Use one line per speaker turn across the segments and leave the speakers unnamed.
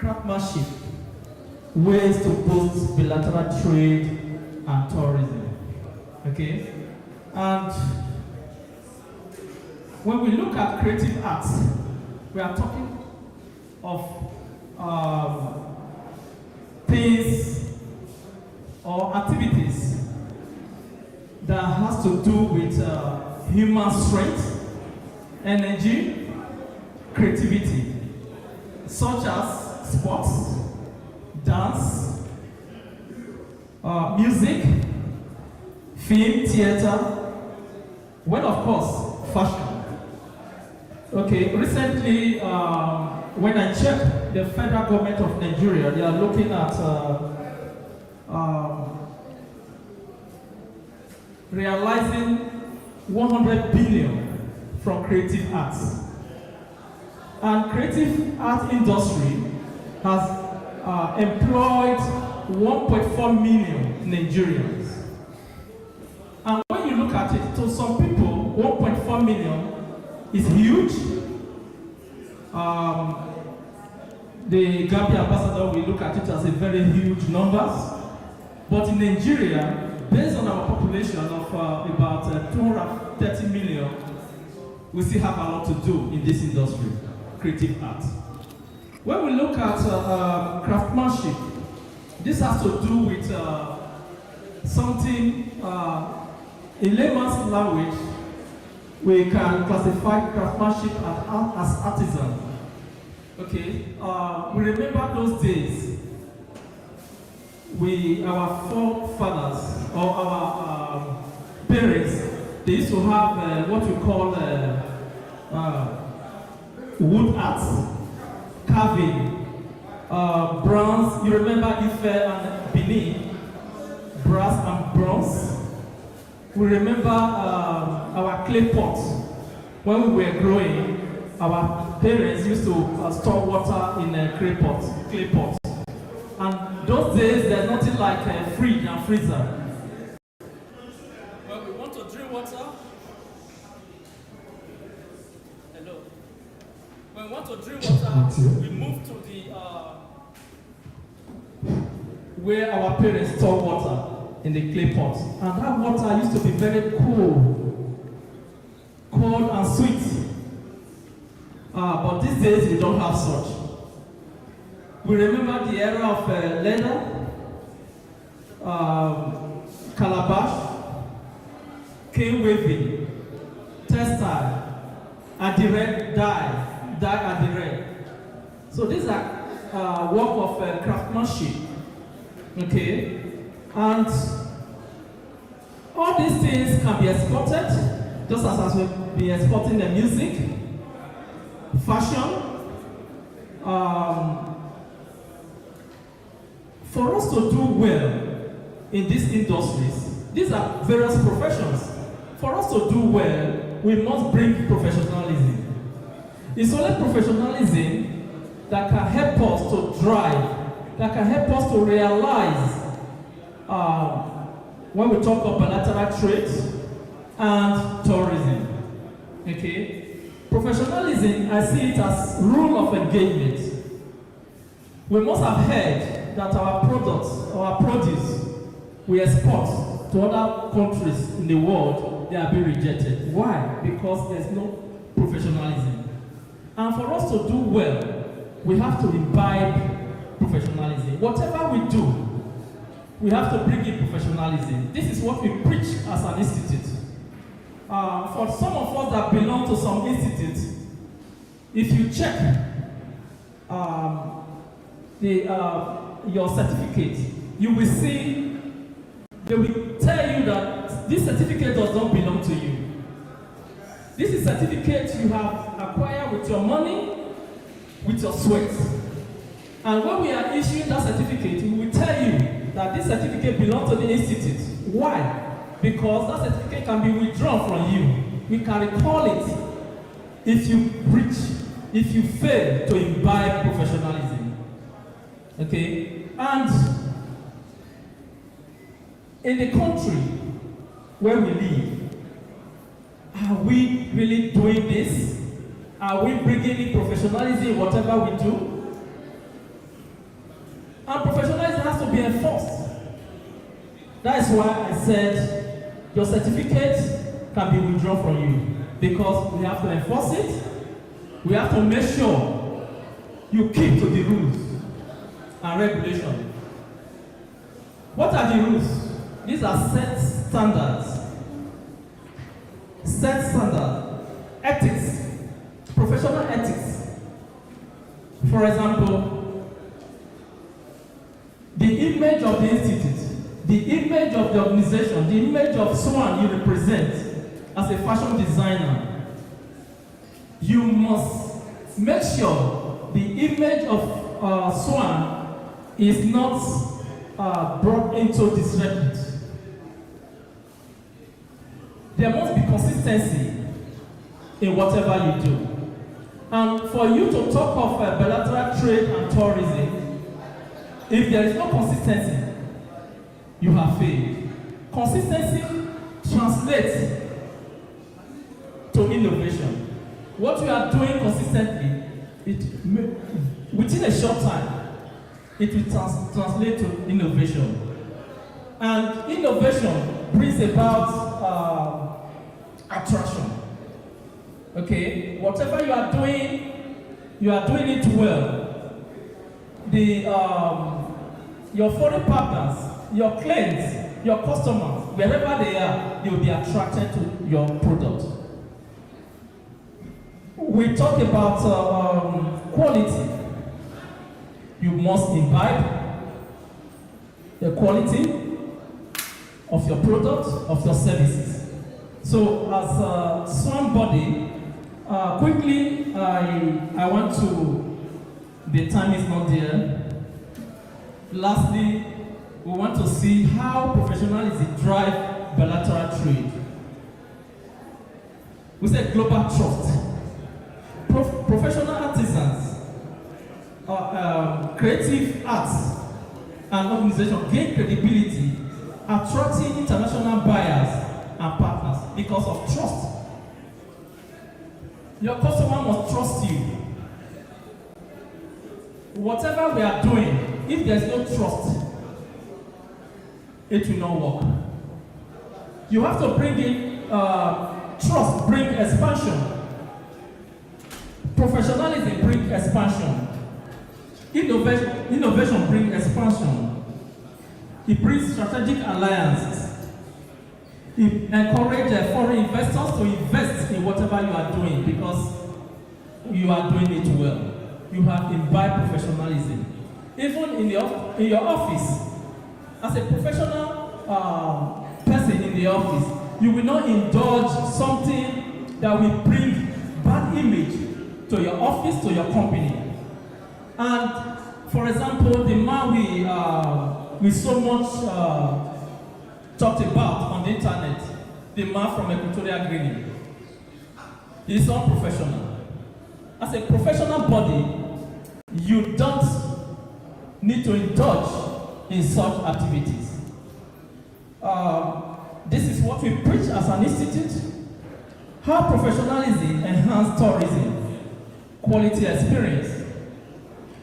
craftsmanship, ways to boost bilateral trade and tourism. Okay? And when we look at creative arts, we are talking of things or activities that has to do with human strength, energy, creativity, such as sports, dance, music, film, theater, well, of course, fashion. Okay, recently, when I checked the federal government of Nigeria, they are looking at realizing 100 billion from creative arts. And creative art industry has employed 1.4 million Nigerians. And when you look at it, to some people, 1.4 million is huge. The Gambia ambassador will look at it as a very huge numbers. But in Nigeria, based on our population of about 230 million, we still have a lot to do in this industry, creative art. When we look at craftsmanship, this has to do with something, in layman's language, we can classify craftsmanship as artisan. Okay, we remember those days. Our forefathers or our parents, they used to have what we call wood arts, carving, bronze. You remember Ife and Benin, brass and bronze. We remember our clay pots. When we were growing, our parents used to store water in clay pots. And those days, there's nothing like a fridge and freezer. When we want to drink water, hello. When we want to drink water, we move to the where our parents store water in the clay pots, and that water used to be very cold and sweet. But these days we don't have such. We remember the era of leather, calabash, cane weaving, textile, adire, dye adire. So these are work of craftsmanship. Okay, and all these things can be exported, just as we'll be exporting the music, fashion. For us to do well in these industries, these are various professions. For us to do well, we must bring professionalism. It's only professionalism that can help us to drive, that can help us to realize when we talk of bilateral trade and tourism. Okay? Professionalism, I see it as rule of engagement. We must have heard that our products, our produce, we export to other countries in the world, they are being rejected. Why? Because there's no professionalism. And for us to do well, we have to imbibe professionalism. Whatever we do, we have to bring in professionalism. This is what we preach as an institute. For some of us that belong to some institutes, if you check your certificate, you will see, they will tell you that this certificate does not belong to you. This is a certificate you have acquired with your money, with your sweat. And when we are issuing that certificate, we will tell you that this certificate belongs to the institute. Why? Because that certificate can be withdrawn from you. We can recall it if you breach, if you fail to imbibe professionalism. Okay? And in the country where we live, are we really doing this? Are we bringing in professionalism in whatever we do? That is why I said your certificate can be withdrawn from you, because we have to enforce it. We have to make sure you keep to the rules and regulations. What are the rules? These are set standards. Set standard, ethics, professional ethics. For example, the image of the institute, the image of the organization, the image of someone you represent as a fashion designer. You must make sure the image of Swan is not brought into disrepute. There must be consistency in whatever you do. And for you to talk of bilateral trade and tourism, if there is no consistency, you have failed. Consistency translates to innovation. What you are doing consistently, within a short time, it will translate to innovation. And innovation brings about attraction. Okay, whatever you are doing it well. Your foreign partners, your clients, your customers, wherever they are, they will be attracted to your product. We talk about quality. You must imbibe the quality of your product, of your services. So as somebody, quickly, I want to, the time is not there. Lastly, we want to see how professionalism drive bilateral trade. We say global trust. Professional artisans, creative arts, and organizations gain credibility, attracting international buyers and partners because of trust. Your customer must trust you. Whatever we are doing, if there's no trust, it will not work. You have to bring in trust, bring expansion. Professionalism brings expansion. Innovation brings expansion. It brings strategic alliances. It encourages foreign investors to invest in whatever you are doing because you are doing it well. You have imbibed professionalism. Even in your office, as a professional person in the office, you will not indulge something that will bring bad image to your office, to your company. And for example, the man we so much talked about on the internet, the man from Equatorial Guinea, he is unprofessional. As a professional body, you don't need to indulge in such activities. This is what we preach as an institute. How professionalism enhances tourism, quality experience,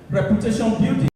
reputation building.